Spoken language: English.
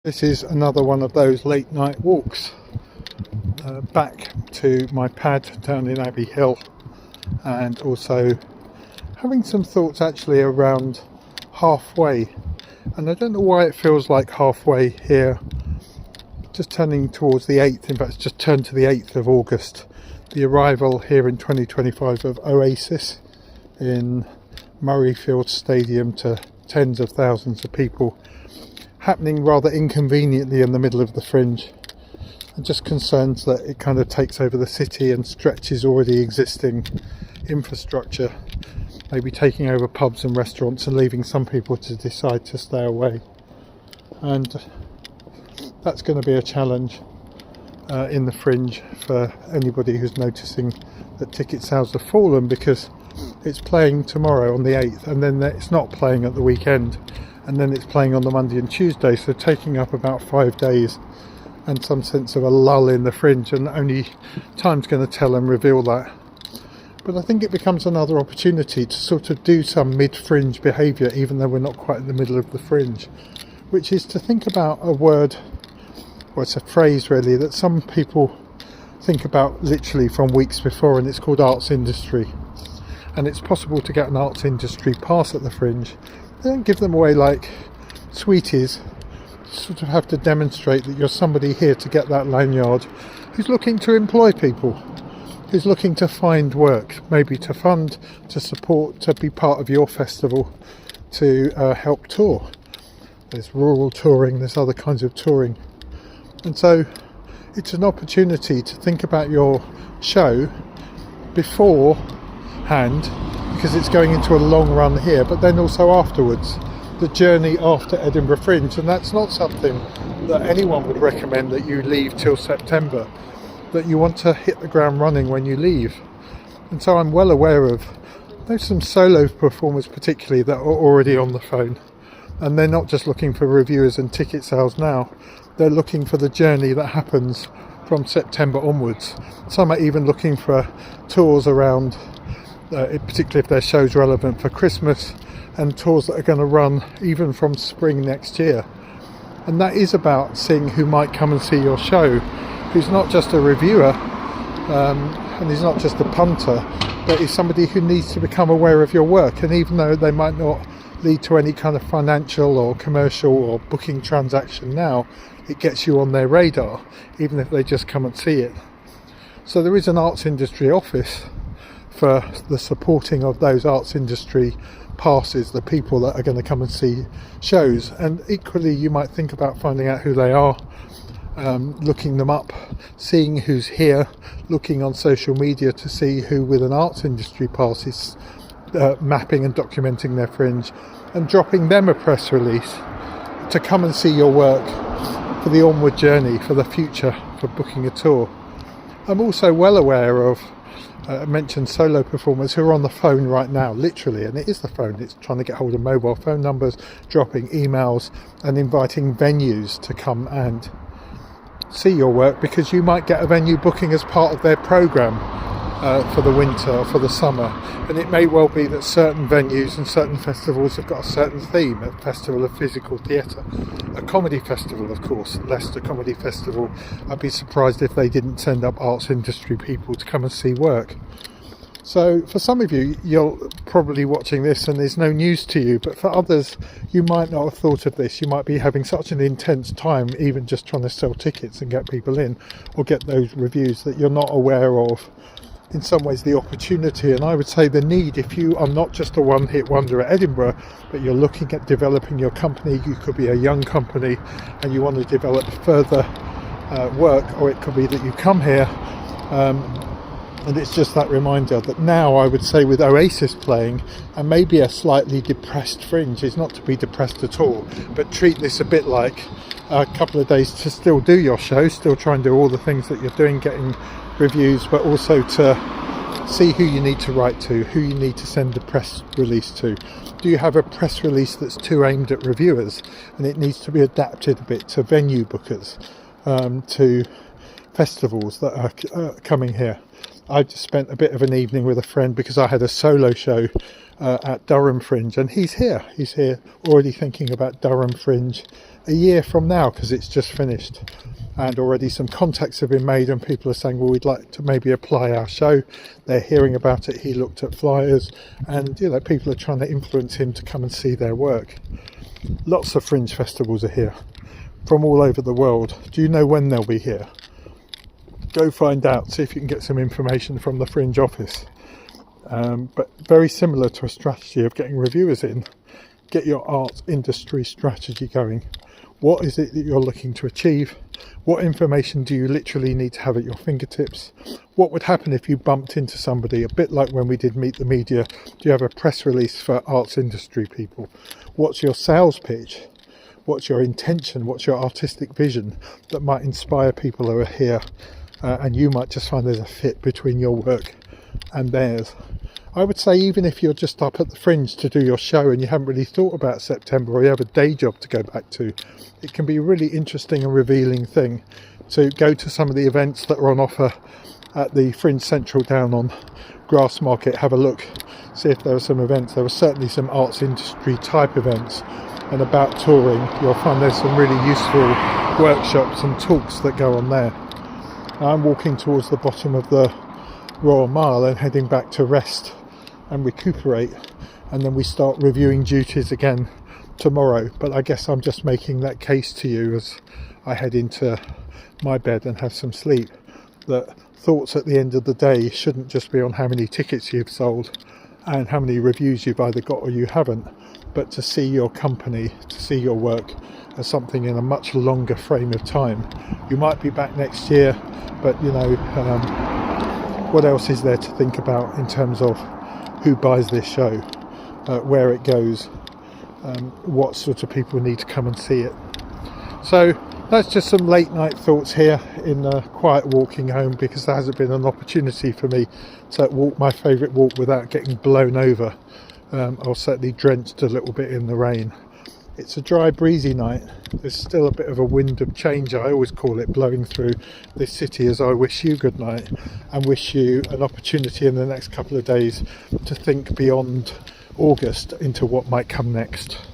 This is another one of those late night walks back to my pad down in Abbey Hill, and also having some thoughts actually around halfway. And I don't know why it feels like halfway here, just turning towards the 8th, in fact it's just turned to the 8th of August, the arrival here in 2025 of Oasis in Murrayfield Stadium to tens of thousands of people, happening rather inconveniently in the middle of the Fringe. I'm just concerned that it kind of takes over the city and stretches already existing infrastructure, maybe taking over pubs and restaurants and leaving some people to decide to stay away. And that's going to be a challenge in the Fringe for anybody who's noticing that ticket sales have fallen, because it's playing tomorrow on the 8th, and then it's not playing at the weekend, and then it's playing on the Monday and Tuesday, so taking up about 5 days and some sense of a lull in the Fringe, and only time's going to tell and reveal that. But I think it becomes another opportunity to sort of do some mid-Fringe behaviour, even though we're not quite in the middle of the Fringe, which is to think about a word, or it's a phrase really, that some people think about literally from weeks before, and it's called arts industry. And it's possible to get an arts industry pass at the Fringe. They don't give them away like sweeties. You sort of have to demonstrate that you're somebody here to get that lanyard, who's looking to employ people, who's looking to find work, maybe to fund, to support, to be part of your festival, to help tour. There's rural touring, there's other kinds of touring. And so it's an opportunity to think about your show beforehand, because it's going into a long run here, but then also afterwards, the journey after Edinburgh Fringe. And that's not something that anyone would recommend, that you leave till September, that you want to hit the ground running when you leave. And so I'm well aware of, there's some solo performers particularly that are already on the phone, and they're not just looking for reviewers and ticket sales now, they're looking for the journey that happens from September onwards. Some are even looking for tours around, particularly if their show's relevant for Christmas, and tours that are going to run even from spring next year. And that is about seeing who might come and see your show, who's not just a reviewer, and he's not just a punter, but is somebody who needs to become aware of your work. And even though they might not lead to any kind of financial or commercial or booking transaction now, it gets you on their radar, even if they just come and see it. So there is an arts industry office for the supporting of those arts industry passes, the people that are going to come and see shows. And equally, you might think about finding out who they are, looking them up, seeing who's here, looking on social media to see who with an arts industry pass is mapping and documenting their Fringe, and dropping them a press release to come and see your work for the onward journey, for the future, for booking a tour. I'm also well aware of, I mentioned solo performers who are on the phone right now, literally, and it is the phone, it's trying to get hold of mobile phone numbers, dropping emails and inviting venues to come and see your work, because you might get a venue booking as part of their programme for the winter or for the summer. And it may well be that certain venues and certain festivals have got a certain theme. A festival of physical theatre, a comedy festival, of course, Leicester Comedy Festival. I'd be surprised if they didn't send up arts industry people to come and see work. So for some of you, you're probably watching this and there's no news to you, but for others, you might not have thought of this. You might be having such an intense time, even just trying to sell tickets and get people in, or get those reviews, that you're not aware of, in some ways, the opportunity, and I would say the need. If you are not just a one-hit wonder at Edinburgh, but you're looking at developing your company, you could be a young company and you want to develop further work, or it could be that you come here and it's just that reminder that now, I would say, with Oasis playing, and maybe a slightly depressed Fringe, is not to be depressed at all, but treat this a bit like a couple of days to still do your show, still try and do all the things that you're doing, getting reviews, but also to see who you need to write to, who you need to send a press release to. Do you have a press release that's too aimed at reviewers, and it needs to be adapted a bit to venue bookers, to festivals that are coming here? I just spent a bit of an evening with a friend because I had a solo show at Durham Fringe, and he's here already thinking about Durham Fringe a year from now, because it's just finished, and already some contacts have been made and people are saying, well, we'd like to maybe apply our show. They're hearing about it. He looked at flyers, and people are trying to influence him to come and see their work. Lots of fringe festivals are here from all over the world. Do you know when they'll be here? Go find out, see if you can get some information from the Fringe office. But very similar to a strategy of getting reviewers in. Get your art industry strategy going. What is it that you're looking to achieve? What information do you literally need to have at your fingertips? What would happen if you bumped into somebody, a bit like when we did Meet the Media? Do you have a press release for arts industry people? What's your sales pitch? What's your intention? What's your artistic vision that might inspire people who are here? And you might just find there's a fit between your work and theirs. I would say, even if you're just up at the Fringe to do your show and you haven't really thought about September, or you have a day job to go back to, it can be a really interesting and revealing thing to go to some of the events that are on offer at the Fringe Central down on Grassmarket. Have a look, see if there are some events. There were certainly some arts industry type events, and about touring, you'll find there's some really useful workshops and talks that go on there. I'm walking towards the bottom of the Royal Mile and heading back to rest and recuperate, and then we start reviewing duties again tomorrow. But I guess I'm just making that case to you as I head into my bed and have some sleep, that thoughts at the end of the day shouldn't just be on how many tickets you've sold and how many reviews you've either got or you haven't, but to see your company, to see your work as something in a much longer frame of time. You might be back next year, but what else is there to think about in terms of who buys this show, where it goes, what sort of people need to come and see it. So that's just some late night thoughts here in quiet walking home, because there hasn't been an opportunity for me to walk my favourite walk without getting blown over, or certainly drenched a little bit in the rain. It's a dry, breezy night. There's still a bit of a wind of change, I always call it, blowing through this city as I wish you good night, and wish you an opportunity in the next couple of days to think beyond August into what might come next.